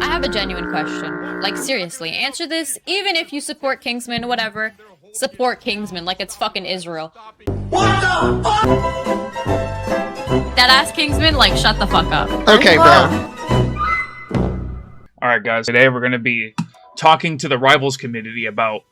I have a genuine question. Like, seriously, answer this. Even if you support Kingsman, whatever, support Kingsman like it's fucking Israel. What the fuck? That ass Kingsman, like, shut the fuck up. Okay, bro. Alright, guys. Today we're going to be talking to the Rivals community about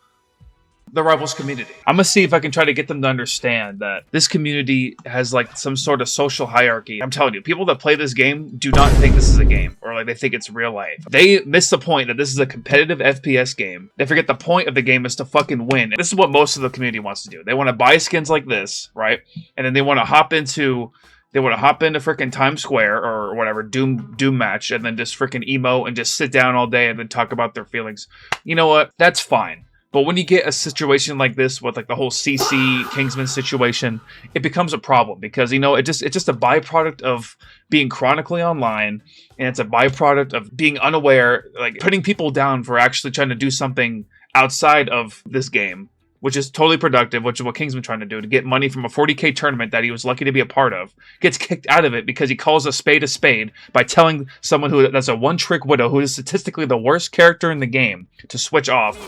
the Rivals community. I'm gonna see if I can try to get them to understand that this community has like some sort of social hierarchy. I'm telling you, people that play this game do not think this is a game, or like they think it's real life. They miss the point that this is a competitive FPS game. They forget the point of the game is to fucking win. This is what most of the community wants to do. They want to buy skins like this, right? And then they want to hop into freaking Times Square or whatever, Doom match, and then just freaking emo and just sit down all day and then talk about their feelings. You know what? That's fine. But when you get a situation like this with like the whole Cece Kingsman situation, it becomes a problem because, you know, it's just a byproduct of being chronically online, and it's a byproduct of being unaware, like putting people down for actually trying to do something outside of this game, which is totally productive, which is what Kingsman trying to do, to get money from a 40K tournament that he was lucky to be a part of. Gets kicked out of it because he calls a spade by telling someone that's a one-trick widow, who is statistically the worst character in the game, to switch off.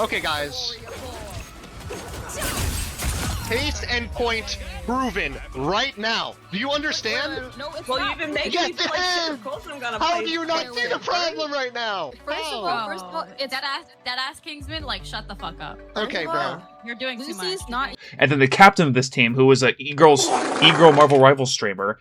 Okay, guys. Case and point proven right now. Do you understand? No, it's well, you've been making me play shit. Of course I'm gonna play. How do you not see the problem right now? First of all, it's that ass Kingsman, like, shut the fuck up. Okay, bro. You're doing too much. Not... And then the captain of this team, who was a e-girl Marvel Rivals streamer,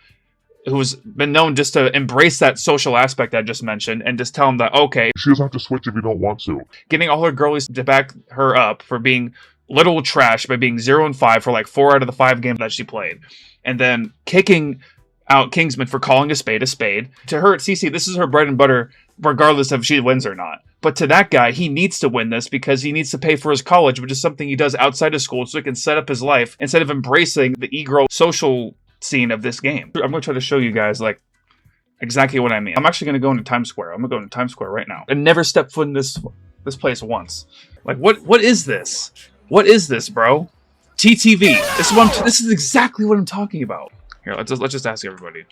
who's been known just to embrace that social aspect I just mentioned and just tell him that, okay, she doesn't have to switch if you don't want to. Getting all her girlies to back her up for being literal trash by being 0-5 for like 4 out of the 5 games that she played. And then kicking out Kingsman for calling a spade a spade. To her, Cece, this is her bread and butter, regardless of if she wins or not. But to that guy, he needs to win this because he needs to pay for his college, which is something he does outside of school so he can set up his life instead of embracing the e-girl social scene of this game. I'm going to try to show you guys like exactly what I mean. I'm actually going to go into Times Square. I'm going to go into Times Square right now. And never step foot in this place once. Like, what is this? What is this, bro? TTV. This is exactly what I'm talking about. Here, let's just ask everybody.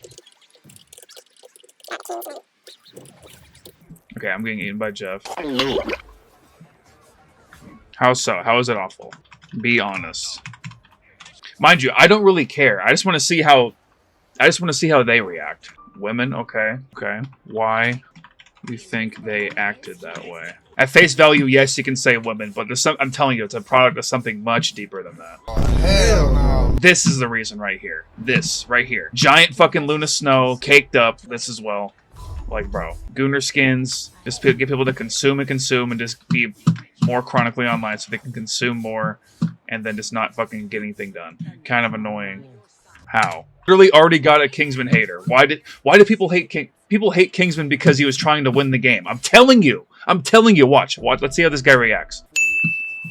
Okay, I'm getting eaten by Jeff. How so? How is it awful? Be honest. Mind you, I don't really care. I just want to see how they react. Women, okay. Why do you think they acted that way? At face value, yes, you can say women, but I'm telling you, it's a product of something much deeper than that. Oh, hell no. This is the reason right here. This, right here. Giant fucking Luna Snow, caked up, this as well. Like, bro. Gooner skins, just get people to consume and just be more chronically online so they can consume more and then just not fucking get anything done. Kind of annoying. How? Literally already got a Kingsman hater. Why do people hate People hate Kingsman because he was trying to win the game. I'm telling you, watch. Let's see how this guy reacts.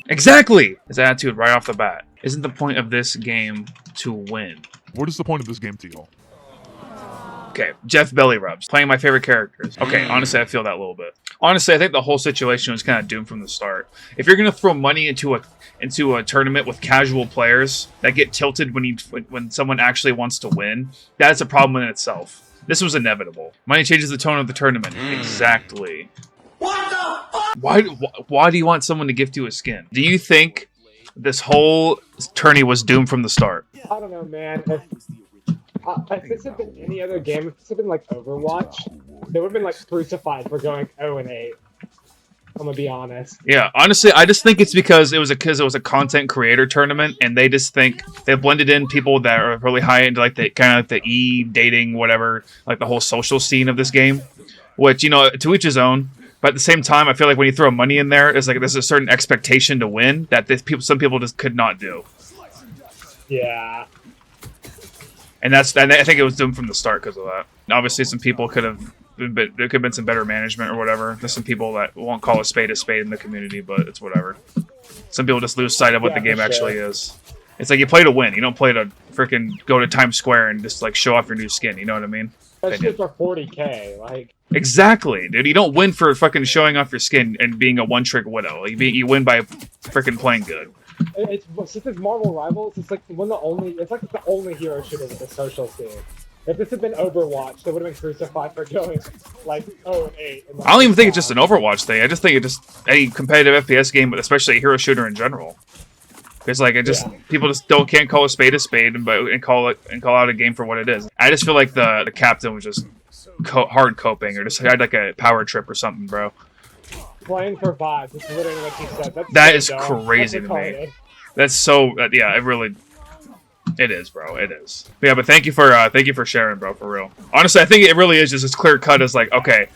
Exactly! His attitude right off the bat. Isn't the point of this game to win? What is the point of this game to y'all? Okay, Jeff Belly Rubs, playing my favorite characters. Okay, honestly, I feel that a little bit. Honestly, I think the whole situation was kind of doomed from the start. If you're gonna throw money into a tournament with casual players that get tilted when someone actually wants to win, that's a problem in itself. This was inevitable. Money changes the tone of the tournament. Exactly. What the fuck? Why do you want someone to gift you a skin? Do you think this whole tourney was doomed from the start? I don't know, man. If this had been any other game, if this had been like Overwatch, they would have been like crucified for going 0-8. I'm gonna be honest. Yeah, honestly, I just think it's because it was a content creator tournament, and they just think they blended in people that are really high into like the kind of like the dating whatever, like the whole social scene of this game. Which, you know, to each his own. But at the same time, I feel like when you throw money in there, it's like there's a certain expectation to win that some people just could not do. Yeah. And I think it was doomed from the start because of that. Obviously, some people there could have been some better management or whatever. There's some people that won't call a spade in the community, but it's whatever. Some people just lose sight of what the game actually is. It's like you play to win. You don't play to freaking go to Times Square and just like show off your new skin. You know what I mean? That's just for 40K. Like exactly, dude. You don't win for fucking showing off your skin and being a one-trick widow. You win by freaking playing good. Since it's Marvel Rivals, it's like the only hero shooter with a social scene. If this had been Overwatch, they would have been crucified for going like 0-8. I don't even think it's just an Overwatch thing. I just think it just any competitive FPS game, but especially a hero shooter in general. Because like people just can't call a spade and call out a game for what it is. I just feel like the captain was just hard coping or just had like a power trip or something, bro. Playing for vibes. It's literally what you said. That is crazy to me. That's so yeah. It is, bro. It is. But yeah, but thank you for sharing, bro. For real. Honestly, I think it really is just as clear cut as like, okay,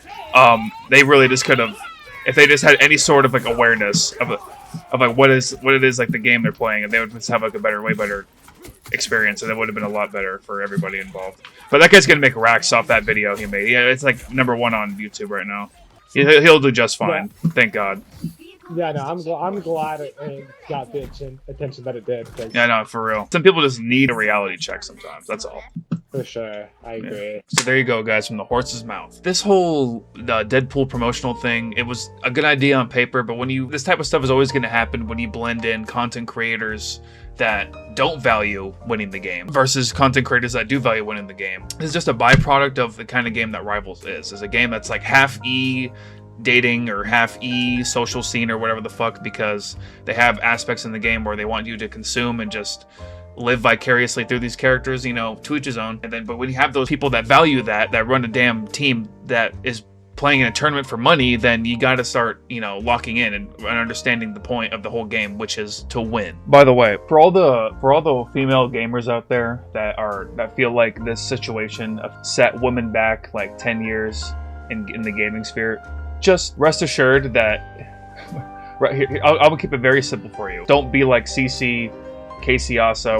they really just could have, if they just had any sort of like awareness of like what it is like the game they're playing, and they would just have like a way better experience, and it would have been a lot better for everybody involved. But that guy's gonna make racks off that video he made. Yeah, it's like #1 on YouTube right now. He'll do just fine. Yeah. Thank God. Yeah, no, I'm glad it got the attention that it did. Yeah, no, for real. Some people just need a reality check sometimes. That's all. For sure, I agree. Yeah. So there you go, guys, from the horse's mouth. This whole Deadpool promotional thing, it was a good idea on paper, but this type of stuff is always going to happen when you blend in content creators that don't value winning the game versus content creators that do value winning the game. It's just a byproduct of the kind of game that Rivals is. It's a game that's like half dating or half social scene or whatever the fuck, because they have aspects in the game where they want you to consume and just live vicariously through these characters, you know, to each his own. And then, but when you have those people that value that run a damn team that is playing in a tournament for money, then you got to start, you know, locking in and understanding the point of the whole game, which is to win. By the way, for all the female gamers out there that feel like this situation set women back like 10 years in the gaming sphere, just rest assured that right here, I'll keep it very simple for you. Don't be like Cece,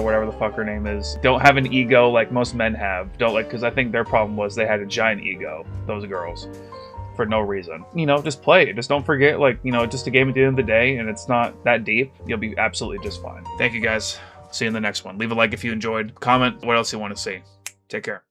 whatever the fuck her name is. Don't have an ego like most men have. Because I think their problem was they had a giant ego, those girls, for no reason. You know, just play it. Just don't forget, like, you know, just a game at the end of the day, and it's not that deep. You'll be absolutely just fine. Thank you, guys. See you in the next one. Leave a like if you enjoyed. Comment what else you want to see. Take care.